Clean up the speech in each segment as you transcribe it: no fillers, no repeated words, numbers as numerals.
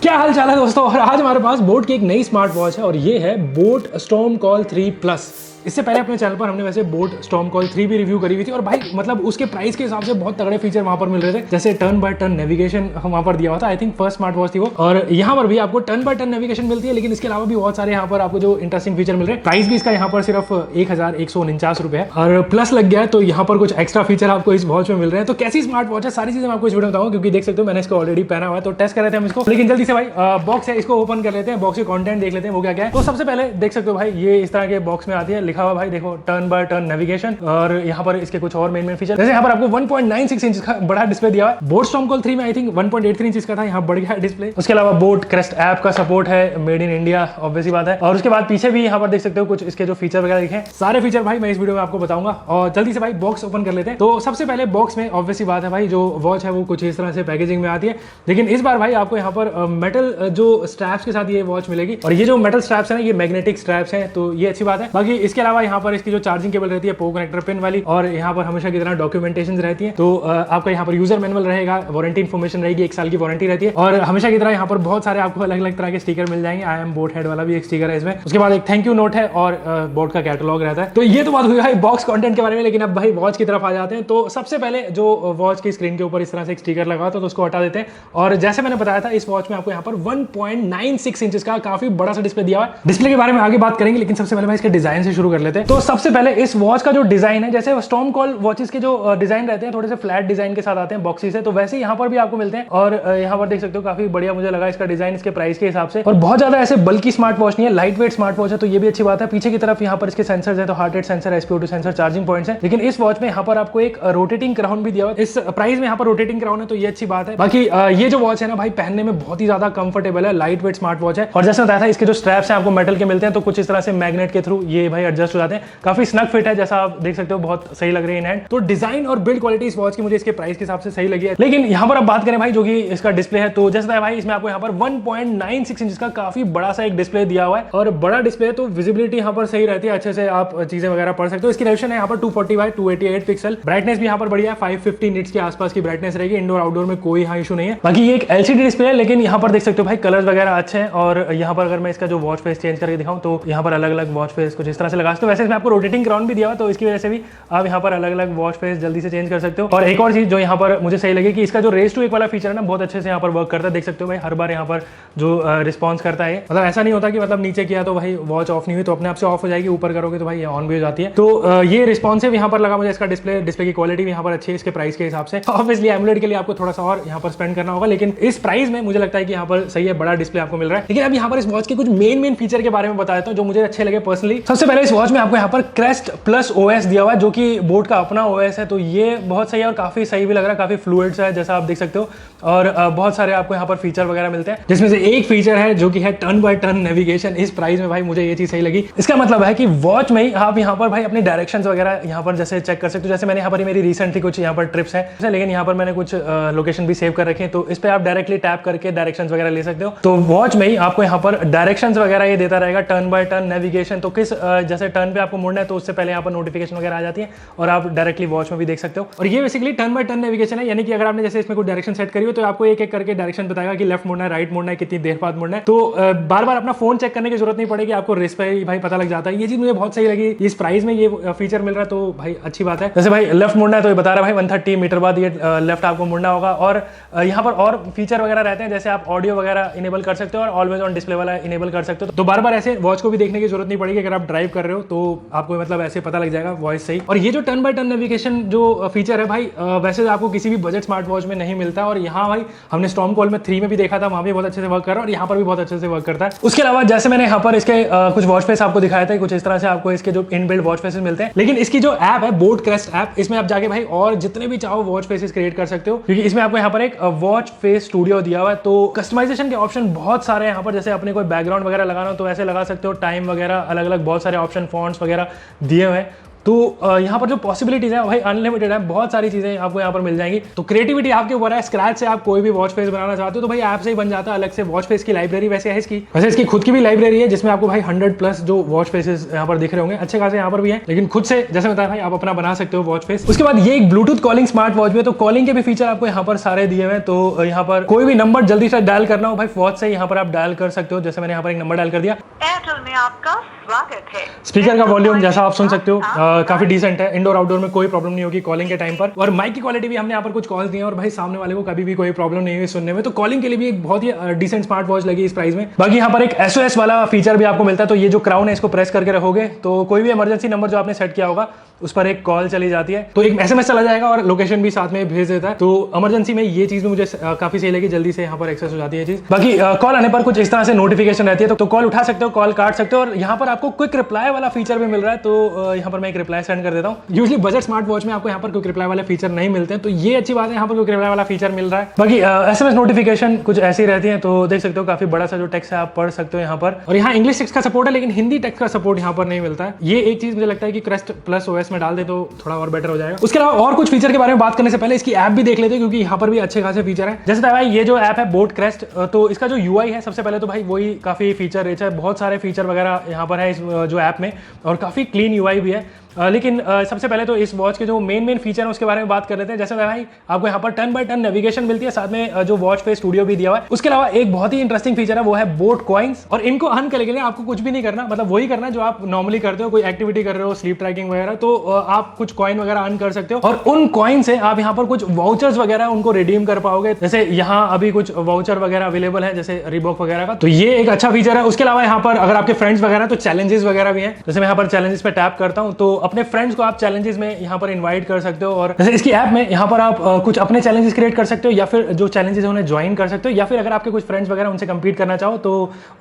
क्या हाल चाल है दोस्तों। और आज हमारे पास बोट की एक नई स्मार्ट वॉच है और ये है बोट स्टॉर्म कॉल 3 प्लस। इससे पहले अपने चैनल पर हमने वैसे बोट स्टॉर्म कॉल 3 भी रिव्यू करी हुई थी और भाई मतलब उसके प्राइस के हिसाब से बहुत तगड़े फीचर वहां पर मिल रहे थे, जैसे टर्न बाय टर्न नेविगेशन वहां पर दिया हुआ था। I think first smart watch थी वो। और यहाँ पर भी आपको टर्न बाय टर्न नेविगेशन मिलती है, लेकिन इसके अलावा भी बहुत सारे यहाँ पर आपको जो इंटरेस्टिंग फीचर मिल रहे हैं। प्राइस भी इसका यहाँ पर सिर्फ 1149 रुपए है और प्लस लग गया है, तो यहाँ पर कुछ एक्स्ट्रा फीचर आपको इस वॉच में मिल रहे हैं। तो कैसी स्मार्ट वॉच है, सारी चीजें मैं आपको इस वीडियो में बताऊंगा, क्योंकि देख सकते हो मैंने इसको ऑलरेडी पहना हुआ है, तो टेस्ट कर रहे थे हम इसको। लेकिन जल्दी से भाई बॉक्स है, इसको ओपन कर लेते हैं, बॉक्स के कंटेंट देख लेते हैं वो क्या क्या है। तो सबसे पहले देख सकते हो भाई ये इस तरह के बॉक्स में आती है, लिखा हुआ भाई देखो टर्न बाय टर्न नेविगेशन, और यहाँ पर इसके कुछ और मेन फीचर, जैसे यहाँ पर आपको 1.96 इंच का बड़ा डिस्प्ले दिया है। बोट स्टॉर्म कॉल 3 में आई थिंक 1.83 इंच का था, यहाँ बढ़ गया डिस्प्ले। उसके अलावा बोट क्रेस्ट ऐप का सपोर्ट है, मेड इन इंडिया ऑब्वियस ही बात है। और उसके बाद पीछे भी यहाँ पर देख सकते हो कुछ इसके जो फीचर वगैरह दिखे, सारे फीचर भाई मैं इस वीडियो में आपको बताऊंगा। और जल्दी से भाई बॉक्स ओपन कर लेते हैं। तो सबसे पहले बॉक्स में ऑब्वियस ही बात है भाई जो वॉच है वो कुछ इस तरह से पैकेजिंग में आती है, लेकिन इस बार भाई आपको यहाँ पर मेटल जो स्ट्रैप्स के साथ ये वॉच मिलेगी। और ये जो मेटल स्ट्रैप्स है ना, ये मैग्नेटिक स्ट्रैप्स हैं, तो ये अच्छी बात है। बाकी इसके अलावा यहाँ पर इसकी जो चार्जिंग केबल रहती है पो कनेक्टर पिन वाली, और यहाँ पर हमेशा की तरह डॉक्यूमेंटेशन रहती है। तो आपका यहाँ पर यूजर मैनुअल रहेगा, वारंटी इन्फॉर्मेशन रहेगी, 1 साल की वारंटी रहती है। और हमेशा की तरह यहाँ पर बहुत सारे आपको अलग अलग तरह के स्टिकर मिल जाएंगे। आई एम बोट हेड वाला भी एक स्टिकर है इसमें। उसके बाद एक थैंक यू नोट है और बोट का कैटलॉग रहता है। तो ये तो बात हुई भाई बॉक्स कंटेंट के बारे में, लेकिन अब भाई वॉच की तरफ आ जाते हैं। तो सबसे पहले जो वॉच की स्क्रीन के ऊपर इस तरह से एक स्टिकर लगा था, तो उसको हटा देते हैं। और जैसे मैंने बताया था, इस वॉच में आपको यहाँ पर 1.96 इंच का काफी बड़ा सा डिस्प्ले दिया हुआ है। डिस्प्ले के बारे में आगे बात करेंगे, लेकिन सबसे पहले भाई इसके डिजाइन से शुरू कर लेते हैं। तो सबसे पहले इस वॉच का जो डिजाइन है, जैसे स्टॉर्म कॉल वॉचेस के जो डिजाइन रहते हैं थोड़े से फ्लैट डिजाइन के साथ आते हैं बॉक्सी से, तो वैसे यहाँ पर भी आपको मिलते हैं। और यहाँ पर देख सकते हो काफी बढ़िया मुझे लगा इसका डिजाइन इसके प्राइस के हिसाब से। और बहुत ज्यादा ऐसे बल्कि स्मार्ट वॉच नहीं है, लाइट वेट स्मार्ट वॉच है, तो ये भी अच्छी बात है। पीछे की तरफ यहाँ पर इसके सेंसर्स है, तो heart rate sensor, SpO2 sensor, charging points है। लेकिन इस वॉच में यहाँ पर आपको एक रोटेटिंग क्राउन भी दिया हुआ है। इस प्राइस में यहाँ पर रोटेटिंग क्राउन है, तो ये अच्छी बात है। बाकी ये जो वॉच है ना भाई, पहनने में बहुत ही ज्यादा कंफर्टेबल है, लाइट वेट स्मार्ट वॉच है। और जैसे बताया था, इसके जो स्ट्रैप्स हैं आपको मेटल के मिलते हैं, तो कुछ इस तरह से मैग्नेट के थ्रू ये भाई एडजस्ट हो जाते हैं। काफी स्नग फिट है, जैसा आप देख सकते हो, बहुत सही लग रही है इन हैंड। तो डिजाइन और बिल्ड क्वालिटी इस वॉच की मुझे इसके प्राइस के हिसाब से सही लगी है। लेकिन यहाँ पर अब बात करें भाई जो कि इसका डिस्प्ले है, तो जैसा भाई इसमें आपको यहाँ पर 1.96 इंच का काफी बड़ा सा एक डिस्प्ले दिया हुआ है। और बड़ा डिस्प्ले तो विजिबिलिटी यहाँ पर सही रहती है, अच्छे से आप चीजें वगैरह पढ़ सकते हो। इसकी रेजोल्यूशन है यहाँ पर 240 बाय 288 पिक्सल। ब्राइटनेस भी यहाँ पर बढ़िया है, 550 निट्स के आसपास की ब्राइटनेस रहेगी। इंडोर आउटडोर में कोई इशू नहीं है। बाकी ये एक LCD डिस्प्ले है, लेकिन यहाँ पर देख सकते हो भाई कलर्स वगैरह अच्छे हैं। और यहाँ पर अगर मैं इसका जो वॉच फेस चेंज करके दिखाऊं, तो यहाँ पर अलग अलग वॉच फेस कुछ इस तरह से लगा सकते हो। वैसे इसमें आपको रोटेटिंग क्राउन भी दिया हुआ, तो इसकी वजह से भी आप यहाँ पर अलग अलग वॉच फेस जल्दी से चेंज कर सकते हो। और एक और चीज जो यहाँ पर मुझे सही लगी कि इसका जो रेस टू एक वाला फीचर है ना, बहुत अच्छे से यहाँ पर वर्क करता है। देख सकते हो भाई हर बार यहाँ पर जो रिस्पॉन्स करता है, मतलब ऐसा नहीं होता कि मतलब नीचे किया तो भाई वॉच ऑफ नहीं हुई तो अपने आप से ऑफ हो जाएगी, ऊपर करोगे तो भाई ऑन भी हो जाती है। तो ये रिस्पॉन्सिव यहाँ पर लगा मुझे इसका डिस्प्ले की क्वालिटी भी यहाँ पर अच्छी है इसके प्राइस के हिसाब से। ऑब्वियसली एमुलेट के लिए आपको थोड़ा सा और यहाँ पर स्पेंड करना होगा, लेकिन इस प्राइस में मुझे लगता है कि यहाँ पर सही है, बड़ा डिस्प्ले आपको मिल रहा है। लेकिन अब यहाँ पर इस वॉच के कुछ मेन फीचर के बारे में बता देता हूँ जो मुझे अच्छे लगे पर्सनली। सबसे पहले इस वॉच में आपको यहाँ पर क्रेस्ट प्लस OS दिया हुआ है, जो कि बोट का अपना OS है, तो ये बहुत सही है और काफी सही भी लग रहा है, काफी फ्लूइड सा है जैसा आप देख सकते हो। और बहुत सारे आपको यहाँ पर फीचर वगैरह मिलते हैं, जिसमें से एक फीचर है जो कि है टर्न बाय टर्न नेविगेशन। इस प्राइस में भाई मुझे ये चीज सही लगी। इसका मतलब है कि वॉच में ही आप यहाँ पर भाई अपनी डायरेक्शंस वगैरह यहाँ पर जैसे चेक कर सकते हो। जैसे मैंने यहाँ पर मेरी रिसेंटली कुछ यहाँ पर ट्रिप्स है, लेकिन यहाँ पर मैंने कुछ लोकेशन भी सेव कर रखे हैं, तो इस पर आप डायरेक्टली टैप करके डायरेक्शंस वगैरह ले सकते हो। तो वॉच में ही आपको यहाँ पर डायरेक्शंस वगैरह ये देता रहेगा, टर्न बाय टर्न नेविगेशन। तो किस जैसे टर्न पे आपको मुड़ना है, तो उससे पहले यहाँ पर नोटिफिकेशन वगैरह आ जाती है और आप डायरेक्टली वॉच में भी देख सकते हो। और ये basically turn by turn navigation है, यानी कि अगर आपने जैसे इसमें कोई डायरेक्शन सेट करी हो, तो आपको एक एक करके डायरेक्शन बताएगा कि लेफ्ट मुड़ना है, राइट मुड़ना है, कितनी देर बाद मुड़ना है। तो बार बार अपना फोन चेक करने की जरूरत नहीं पड़ेगी, आपको रिस्ट पे ही भाई पता लग जाता है। ये चीज मुझे बहुत सही लगी। इस प्राइस में ये फीचर मिल रहा है, तो भाई अच्छी बात है। जैसे भाई लेफ्ट मुड़ना है, तो ये बता रहा है भाई 130 मीटर बाद ये लेफ्ट आपको मुड़ना होगा। और यहाँ पर और फीचर वगैरह रहते हैं, जैसे आप ऑडियो वगैरह इनेबल कर सकते हो और ऑलवेज ऑन डिस्प्ले वाला इनेबल कर सकते हो। तो बार बार ऐसे वॉच को भी देखने की जरूरत नहीं पड़ेगी। अगर आप ड्राइव कर रहे हो तो आपको मतलब ऐसे पता लग जाएगा वॉइस सही। और ये जो टर्न बाय टर्न नेविगेशन जो फीचर है भाई, वैसे आपको किसी भी बजट स्मार्ट वॉच में नहीं मिलता। और यहाँ भाई हमने स्टॉर्म कॉल में 3 में भी देखा था, वहां भी बहुत अच्छे से वर्क कर रहा है और यहाँ पर भी बहुत अच्छे से वर्क करता है। उसके अलावा जैसे मैंने यहाँ पर इसके कुछ वॉच फेस आपको दिखाया था, कुछ इस तरह से आपको इसके जो इनबिल्ट वॉच फेसेस मिलते हैं। लेकिन इसकी जो ऐप है बोट क्रेस्ट ऐप, इसमें आप जाके भाई और जितने भी चाहो वॉच फेसेस क्रिएट कर सकते हो, क्योंकि इसमें आपको यहाँ पर एक वॉच फेस स्टूडियो दिया हुआ है। तो कस्टमाइजेशन के ऑप्शन बहुत सारे हैं यहाँ पर, जैसे अपने कोई बैकग्राउंड वगैरह लगाना हो तो ऐसे लगा सकते हो, टाइम वगैरह अलग अलग बहुत सारे ऑप्शन, फॉन्ट्स वगैरह दिए हुए हैं। तो यहाँ पर जो पॉसिबिलिटीज है भाई अनलिमिटेड है, बहुत सारी चीजें आपको यहाँ पर मिल जाएंगी। तो क्रिएटिविटी आपके ऊपर है, स्क्रैच से आप कोई भी वॉच फेस बनाना चाहते हो तो भाई ऐप से ही बन जाता है। अलग से वॉच फेस की लाइब्रेरी वैसे है इसकी, वैसे इसकी खुद की भी लाइब्रेरी है जिसमें आपको भाई 100+ जो वॉच फेसेस यहाँ पर दिख रहे होंगे, अच्छे खासे यहाँ पर भी है, लेकिन खुद से जैसे बताया भाई आप अपना बना सकते हो वॉच फेस। उसके बाद ये एक ब्लूटूथ कॉलिंग स्मार्ट वॉच भी है, तो कॉलिंग के भी फीचर आपको यहाँ पर सारे दिए हुए हैं। तो यहाँ पर कोई भी नंबर जल्दी से डायल करना हो भाई वॉच से यहाँ पर आप डायल कर सकते हो। जैसे मैंने यहाँ पर एक नंबर डायल कर दिया, एयरटेल में आपका स्वागत है। स्पीकर का वॉल्यूम जैसा आप सुन सकते हो काफी डिसेंट है, इंडोर आउटडोर में कोई प्रॉब्लम नहीं होगी कॉलिंग के टाइम पर। और माइक की क्वालिटी भी हमने यहाँ पर कुछ कॉल्स दिए हैं और भाई सामने वाले को कभी भी कोई प्रॉब्लम नहीं हुई सुनने में, तो कॉलिंग के लिए भी एक बहुत ही डिसेंट स्मार्ट वॉच लगी इस प्राइस में। बाकी यहाँ पर एक SOS वाला फीचर भी आपको मिलता है, तो ये जो क्राउन है इसको प्रेस करके रखोगे तो कोई भी इमरजेंसी नंबर जो आपने सेट किया होगा उस पर एक कॉल चली जाती है, तो एक SMS चला जाएगा और लोकेशन भी साथ में भेज देता है। तो इमरजेंसी में ये चीज भी मुझे काफी सही लगी, जल्दी से यहाँ पर एक्सेस हो जाती है चीज। बाकी कॉल आने पर कुछ इस तरह से नोटिफिकेशन रहती है, तो कॉल उठा सकते हो, कॉल काट सकते हो, और यहाँ पर आपको क्विक रिप्लाई वाला फीचर भी मिल रहा है। तो यहाँ पर मैं एक रिप्लाई सेंड कर देता हूँ। यूजली बजट स्मार्ट वॉच में आपको यहाँ पर क्विक रिप्लाई वाले फीचर नहीं मिलते हैं, तो ये अच्छी बात है, यहाँ पर क्विक रिप्लाई वाला फीचर मिल रहा है। बाकी SMS नोटिफिकेशन कुछ ऐसी रहती है, तो देख सकते हो काफी बड़ा सा जो टेक्स्ट है आप पढ़ सकते हो यहाँ पर। और यहाँ इंग्लिश टेक्स्ट का सपोर्ट है लेकिन हिंदी टेक्स्ट का सपोर्ट यहाँ पर नहीं मिलता है। ये एक चीज मुझे लगता है कि क्रेस्ट प्लस OS में डाल दे तो थोड़ा और बेटर हो जाएगा। उसके अलावा और कुछ फीचर के बारे में बात करने से पहले इसकी ऐप भी देख लेते हैं, क्योंकि यहाँ पर भी अच्छे खासे फीचर है। जैसे भाई ये जो ऐप है बोट क्रेस्ट, तो इसका जो UI है सबसे पहले तो भाई वही काफी फीचर रिच है, बहुत सारे फीचर वगैरह यहाँ पर है इस जो ऐप में, और काफी क्लीन UI भी है। लेकिन सबसे पहले तो इस वॉच के जो मेन फीचर है उसके बारे में बात कर लेते हैं। जैसे भाई आपको यहाँ पर टर्न बाय टर्न नेविगेशन मिलती है, साथ में जो वॉच फेस स्टूडियो भी दिया हुआ है। उसके अलावा एक बहुत ही इंटरेस्टिंग फीचर है वो है बोट कॉइन्स, और इनको अर्न करने के लिए आपको कुछ भी नहीं करना, मतलब वही करना जो आप नॉर्मली करते हो, कोई एक्टिविटी कर रहे हो, स्लीप ट्रैकिंग वगैरह, तो आप कुछ कॉइन वगैरह अर्न कर सकते हो, और उन कॉइन से आप यहाँ पर कुछ वाउचर्स वगैरह उनको रिडीम कर पाओगे। जैसे यहाँ अभी कुछ वाउचर वगैरह अवेलेबल है जैसे रिबॉक वगैरह का, तो ये एक अच्छा फीचर है। उसके अलावा यहाँ पर अगर आपके फ्रेंड्स वगैरह तो चैलेंजेस वगैरह भी है। जैसे मैं यहाँ पर चैलेंजेस पे टैप करता हूँ तो अपने फ्रेंड्स को आप चैलेंजेस में यहाँ पर इनवाइट कर सकते हो, और जैसे इसकी ऐप में यहाँ पर आप कुछ अपने चैलेंजेस क्रिएट कर सकते हो, या फिर जो चैलेंजेस है उन्हें ज्वाइन कर सकते हो, या फिर अगर आपके कुछ फ्रेंड्स वगैरह उनसे कंपीट करना चाहो तो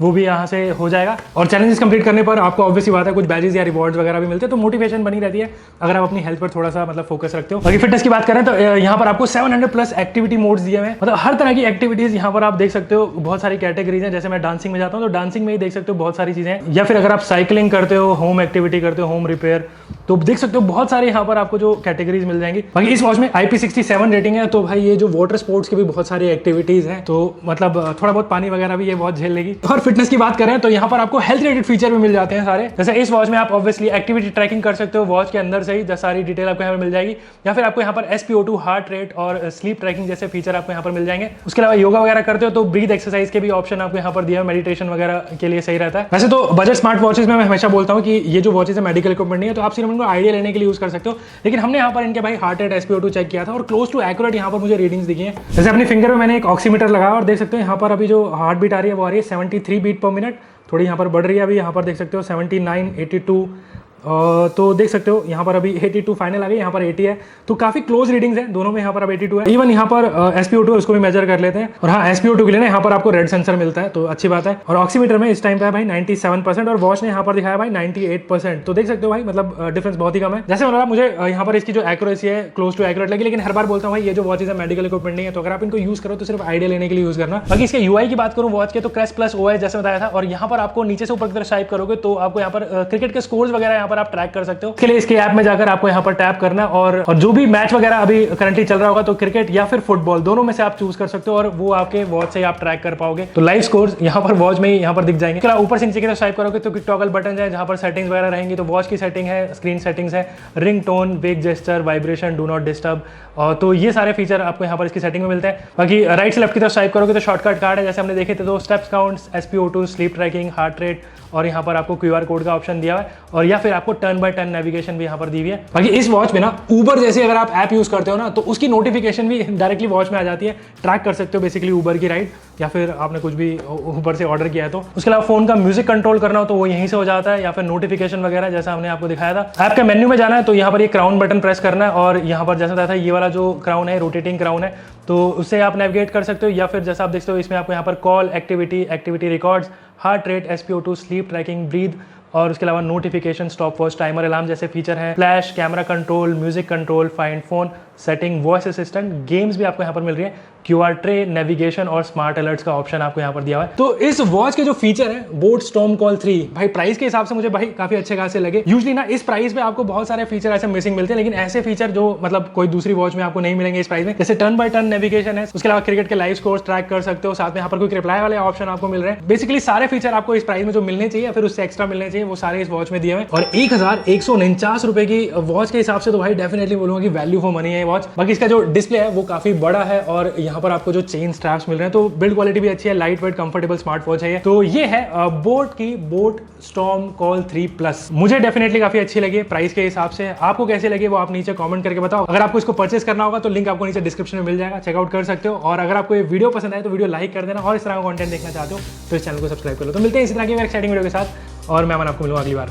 वो भी यहाँ से हो जाएगा। और चैलेंजेस कंप्लीट करने पर आपको ऑब्वियसली बात है कुछ बैजेस या रिवॉर्ड्स वगैरह भी मिलते हैं, तो मोटिवेशन बनी रहती है अगर आप अपनी हेल्थ पर थोड़ा सा मतलब फोकस रखते हो। बाकी फिटनेस की बात करें तो यहाँ पर आपको 700+ एक्टिविटी मोड्स दिए हुए हैं, मतलब हर तरह की एक्टिविटीज यहाँ पर आप देख सकते हो। बहुत सारी कैटेगरीज हैं, जैसे मैं डांसिंग में जाता हूँ तो डांसिंग में ही देख सकते हो बहुत सारी चीजें, या फिर अगर आप साइकिलिंग करते हो, होम एक्टिविटी करते हो, होम रिपेयर, तो देख सकते हो बहुत सारे यहाँ पर आपको जो कैटेगरीज मिल जाएंगी। बाकी इस वॉच में IP67 रेटिंग है, तो भाई ये जो वाटर स्पोर्ट्स की भी बहुत सारी एक्टिविटीज हैं, तो मतलब थोड़ा बहुत पानी वगैरह भी ये बहुत झेल लेगी। और फिटनेस की बात करें तो यहाँ पर आपको हेल्थ रिलेटेड फीचर भी मिल जाते हैं सारे। जैसे इस वॉच में आप ऑब्वियसली एक्टिविटी ट्रैकिंग कर सकते हो वॉच के अंदर से ही, सारी डिटेल आपको यहाँ पर मिल जाएगी, या फिर आपको यहाँ पर SpO2 हार्ट रेट और स्लीप ट्रैकिंग जैसे फीचर आपको यहाँ पर मिल जाएंगे। उसके अलावा योगा वगैरह करते हो तो ब्रीथ एक्सरसाइज के भी ऑप्शन आपको यहाँ पर दिया है, मेडिटेशन वगैरह के लिए सही रहता है। वैसे तो बजट स्मार्ट वॉचेस में मैं हमेशा बोलता हूँ कि ये जो वॉचेस है मेडिकल इक्विपमेंट नहीं है, तो आप सिर्फ इनको आइडिया लेने के लिए यूज कर सकते हो, लेकिन हमने यहाँ पर इनके भाई हार्ट रेट SpO2 चेक किया था और क्लोज टू एक्यूरेट यहाँ पर मुझे रीडिंग्स दिखी हैं। जैसे अपनी फिंगर में मैंने एक ऑक्सीमीटर लगाया और देख सकते हो यहाँ पर अभी जो हार्ट बीट आ रही है वो आ रही है 73 बीट पर मिनट, थोड़ी यहाँ पर बढ़ रही है, अभी यहाँ पर देख सकते हो 79, 82, तो देख सकते हो यहाँ पर अभी 82 फाइनल आ गई, यहाँ पर 80 है, तो काफी क्लोज रीडिंग्स हैं दोनों में। यहाँ पर अब 82 है। इवन यहाँ पर SpO2 उसको भी मेजर कर लेते हैं, और हाँ SpO2 के लिए ना यहाँ पर आपको रेड सेंसर मिलता है, तो अच्छी बात है। और ऑक्सीमीटर में इस टाइम पे है भाई 97%, और वॉच ने यहाँ पर दिखाया भाई 98%, तो देख सकते हो भाई मतलब डिफरेंस बहुत ही कम है। जैसे मतलब मुझे यहाँ पर इसकी जो एक्यूरेसी है क्लोज टू एक्यूरेट लगी, लेकिन हर बार बोलता हूँ भाई ये जो वॉचेज है मेडिकल इक्विपमेंट नहीं है, तो अगर आप इनको यूज करो तो सिर्फ आइडिया लेने के लिए यूज करना। बाकी इसके UI की बात करूँ वॉच के, तो क्रेस्ट प्लस OS जैसे बताया था, और यहाँ पर आपको नीचे से ऊपर की तरफ स्वाइप करोगे तो आपको यहाँ पर क्रिकेट के स्कोर्स वगैरह यहाँ पर आप ट्रैक कर सकते हो। इसके लिए इसके ऐप में जाकर आपको यहाँ पर टैप करना, और जो भी मैच वगैरह अभी करंटली चल रहा होगा तो क्रिकेट या फिर फुटबॉल दोनों में से आप चूज कर सकते हो, और वो आपके वॉच से आप ट्रैक कर पाओगे। तो लाइव स्कोर्स यहाँ पर वॉच में ही यहाँ पर दिख जाएंगे। इसके अलावा ऊपर से नीचे की तरफ स्वाइप करोगे तो टॉगल बटन है जहाँ पर सेटिंग्स वगैरह रहेंगी, तो वॉच की सेटिंग है, स्क्रीन सेटिंग्स है, ring tone, wake gesture, vibration, do not disturb, तो ये सारे फीचर आपको यहाँ पर इसकी सेटिंग में मिलते हैं। बाकी राइट से लेफ्ट की तरफ स्वाइप करोगे तो शॉर्टकट कार्ड है, जैसे हमने देखे थे, तो steps counts, SpO2, sleep trekking, heart rate, और यहाँ पर आपको QR कोड का ऑप्शन दिया है, और या फिर आपको टर्न बाय टर्न नेविगेशन भी यहाँ पर दी हुई है। बाकी इस वॉच में ना ऊबर जैसे अगर आप ऐप यूज करते हो ना, तो उसकी नोटिफिकेशन भी डायरेक्टली वॉच में आ जाती है, ट्रैक कर सकते हो बेसिकली ऊबर की राइड, या फिर आपने कुछ भी ऊपर से ऑर्डर किया है तो। उसके अलावा फोन का म्यूजिक कंट्रोल करना हो तो वो यहीं से हो जाता है, या फिर नोटिफिकेशन वगैरह जैसा हमने आपको दिखाया था। ऐप के मेन्यू में जाना है तो यहाँ पर ये क्राउन बटन प्रेस करना है, और यहाँ पर जैसा बताया था ये वाला जो क्राउन है रोटेटिंग क्राउन है, तो उससे आप नेविगेट कर सकते हो, या फिर जैसा आप देख सकते हो इसमें आपको यहाँ पर call, activity records, heart rate, SpO2, sleep tracking, breath, और उसके अलावा notification, stop watch, timer, alarm जैसे फीचर हैं, flash, camera control, music control, find phone, setting, voice assistant, games भी आपको यहाँ पर मिल रही है। QR ट्रे, नेविगेशन और स्मार्ट अलर्ट्स का ऑप्शन आपको यहाँ पर दिया हुआ है। तो इस वॉच के जो फीचर है बोट स्टॉर्म कॉल 3, भाई प्राइस के हिसाब से मुझे भाई काफी अच्छे खासे लगे। यूजली ना इस प्राइस पे आपको बहुत सारे फीचर ऐसे मिसिंग मिलते हैं, लेकिन ऐसे फीचर जो मतलब कोई दूसरी वॉच में आपको नहीं मिलेंगे इस प्राइस में, जैसे टर्न बाय टर्न नेविगेशन है, उसके अलावा क्रिकेट के लाइव स्कोर्स ट्रैक कर सकते हो, साथ में यहाँ पर कोई रिप्लाई वाले ऑप्शन आपको मिल रहे हैं। बेसिकली सारे फीचर आपको इस प्राइस में जो मिलने चाहिए फिर उससे एक्स्ट्रा मिलने चाहिए वो सारे इस वॉच में दिए हुए हैं। और 1149 रुपए की वॉच के हिसाब से तो भाई डेफिनेटली बोलूंगा कि वैल्यू फॉर मनी है वॉच। बाकी इसका जो डिस्प्ले है वो काफी बड़ा है और यहाँ पर आपको जो चेन स्ट्रैप्स मिल रहे हैं, तो बिल्ड क्वालिटी भी अच्छी है, light weight comfortable smart watch है ये। तो ये है बोट की बोट स्टॉर्म कॉल 3 प्लस। मुझे डेफिनेटली काफी अच्छी लगी प्राइस के हिसाब से। आपको कैसे लगे वो आप नीचे कमेंट करके बताओ। अगर आपको इसको परचेस करना होगा तो लिंक आपको नीचे डिस्क्रिप्शन में मिल जाएगा, चेकआउट कर सकते हो। और अगर आपको ये वीडियो पसंद आए तो वीडियो लाइक कर देना, और इस तरह का कंटेंट देखना चाहते हो तो इस चैनल को सब्सक्राइब कर लो। तो मिलते हैं इसी तरह की एक्साइटिंग वीडियो के साथ, और मैं आपको मिलूंगा अगली बार।